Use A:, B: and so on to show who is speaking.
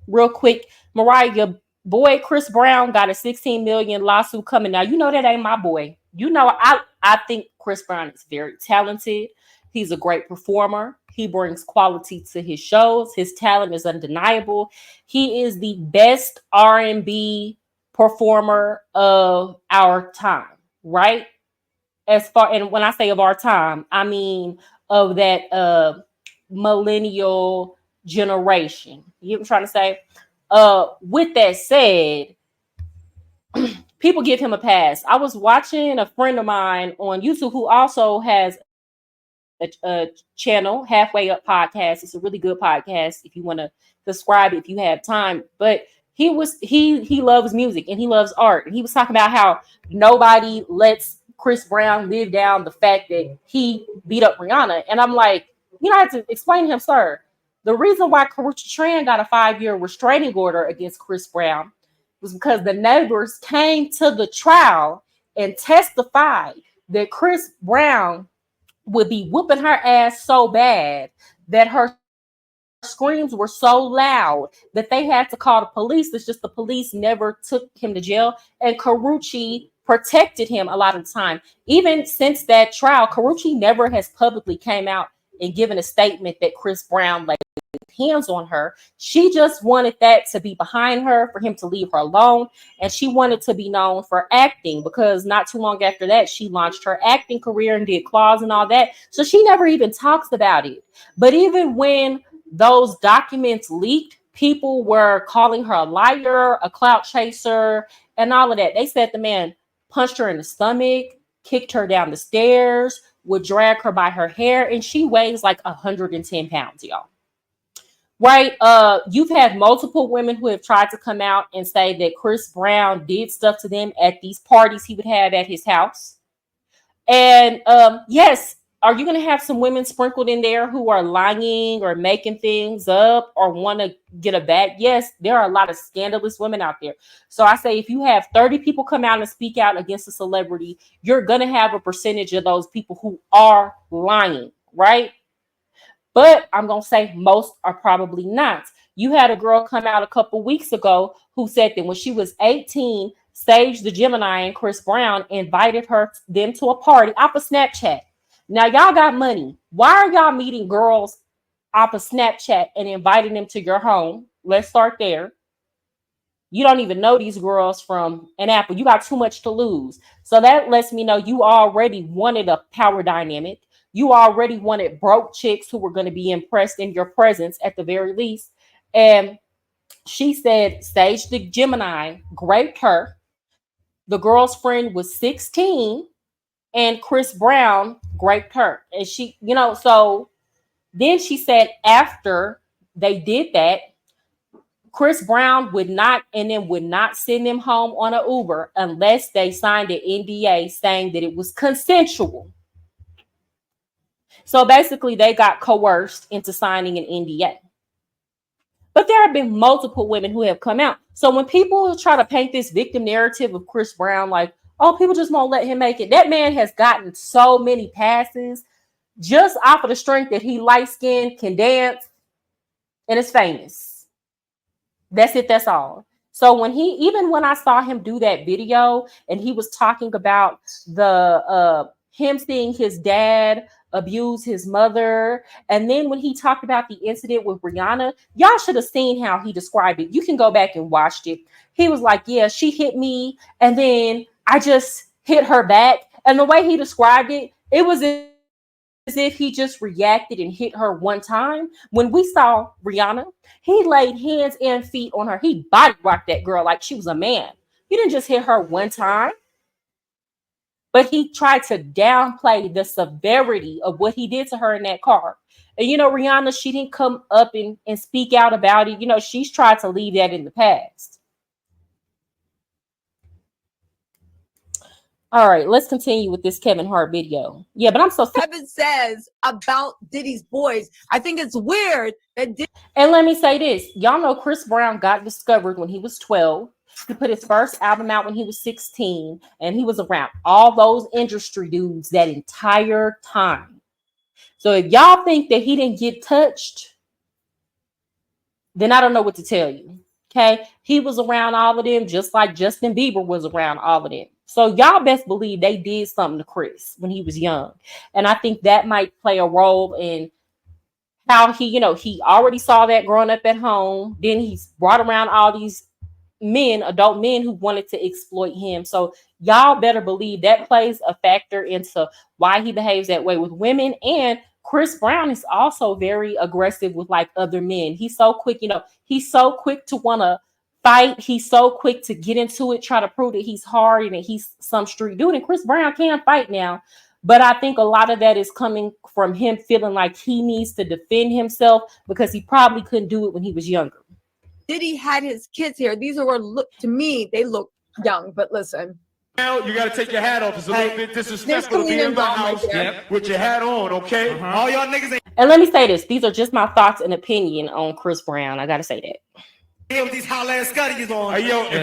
A: real quick. Mariah, your boy Chris Brown got a 16 million lawsuit coming. Now, you know that ain't my boy. You know, I think Chris Brown is very talented. He's a great performer. He brings quality to his shows. His talent is undeniable. He is the best R&B performer of our time, right? As far, and when I say of our time, I mean of that millennial generation. You know what I'm trying to say? With that said, people give him a pass. I was watching a friend of mine on YouTube who also has a channel, Halfway Up Podcast. It's a really good podcast if you want to subscribe if you have time. But he loves music and he loves art. And he was talking about how nobody lets Chris Brown live down the fact that he beat up Rihanna. And I'm like, you know, I had to explain to him, sir, the reason why Karrueche got a 5-year restraining order against Chris Brown was because the neighbors came to the trial and testified that Chris Brown would be whooping her ass so bad that her screams were so loud that they had to call the police. It's just the police never took him to jail, and Karrueche protected him a lot of the time. Even since that trial, Karrueche never has publicly came out and given a statement that Chris Brown laid hands on her. She just wanted that to be behind her, for him to leave her alone, and she wanted to be known for acting, because not too long after that she launched her acting career and did Claws and all that. So she never even talks about it. But even when those documents leaked, people were calling her a liar, a clout chaser, and all of that. They said the man punched her in the stomach, kicked her down the stairs, would drag her by her hair, and she weighs like 110 pounds, y'all. Right? You've had multiple women who have tried to come out and say that Chris Brown did stuff to them at these parties he would have at his house. And yes, are you going to have some women sprinkled in there who are lying or making things up or want to get a bag? Yes, there are a lot of scandalous women out there. So I say, if you have 30 people come out and speak out against a celebrity, you're going to have a percentage of those people who are lying, right? But I'm going to say most are probably not. You had a girl come out a couple weeks ago who said that when she was 18, Sage the Gemini and Chris Brown invited them to a party off of Snapchat. Now, y'all got money. Why are y'all meeting girls off of Snapchat and inviting them to your home? Let's start there. You don't even know these girls from an apple. You got too much to lose. So that lets me know you already wanted a power dynamic. You already wanted broke chicks who were going to be impressed in your presence at the very least. And she said Sage the Gemini raped her. The girl's friend was 16 and Chris Brown raped her. And she, you know, so then she said after they did that, Chris Brown would not send them home on an Uber unless they signed an NDA saying that it was consensual. So basically, they got coerced into signing an NDA. But there have been multiple women who have come out. So when people try to paint this victim narrative of Chris Brown, like, oh, people just won't let him make it. That man has gotten so many passes just off of the strength that he light-skinned, can dance, and is famous. That's it. That's all. So even when I saw him do that video and he was talking about him seeing his dad abuse his mother, and then when he talked about the incident with Rihanna, y'all should have seen how he described it. You can go back and watch it. He was like, yeah, she hit me and then I just hit her back. And the way he described it, it was as if he just reacted and hit her one time. When we saw Rihanna, he laid hands and feet on her. He body rocked that girl like she was a man. He didn't just hit her one time, but he tried to downplay the severity of what he did to her in that car. And, you know, Rihanna, she didn't come up and speak out about it. You know, she's tried to leave that in the past. All right, let's continue with this Kevin Hart video. Yeah, but I'm so
B: Kevin says about Diddy's boys. I think it's weird that
A: And let me say this. Y'all know Chris Brown got discovered when he was 12. He put his first album out when he was 16, and he was around all those industry dudes that entire time. So if y'all think that he didn't get touched, then I don't know what to tell you. Okay, he was around all of them just like Justin Bieber was around all of them. So y'all best believe they did something to Chris when he was young. And I think that might play a role in how he, he already saw that growing up at home. Then he's brought around all these men, adult men who wanted to exploit him. So y'all better believe that plays a factor into why he behaves that way with women. And Chris Brown is also very aggressive with like other men. He's so quick, he's so quick to want to fight. He's so quick to get into it, try to prove that he's hard and that he's some street dude. And Chris Brown can fight now. But I think a lot of that is coming from him feeling like he needs to defend himself because he probably couldn't do it when he was younger.
B: Diddy had his kids here. These are to me, they look young, but listen.
C: Now you got to take your hat off. It's a little bit disrespectful to be in the house with your hat on, okay? All y'all niggas ain't.
A: And let me say this. These are just my thoughts and opinion on Chris Brown. I got to say that.
C: With these holla ass scuddies on. Hey, yo,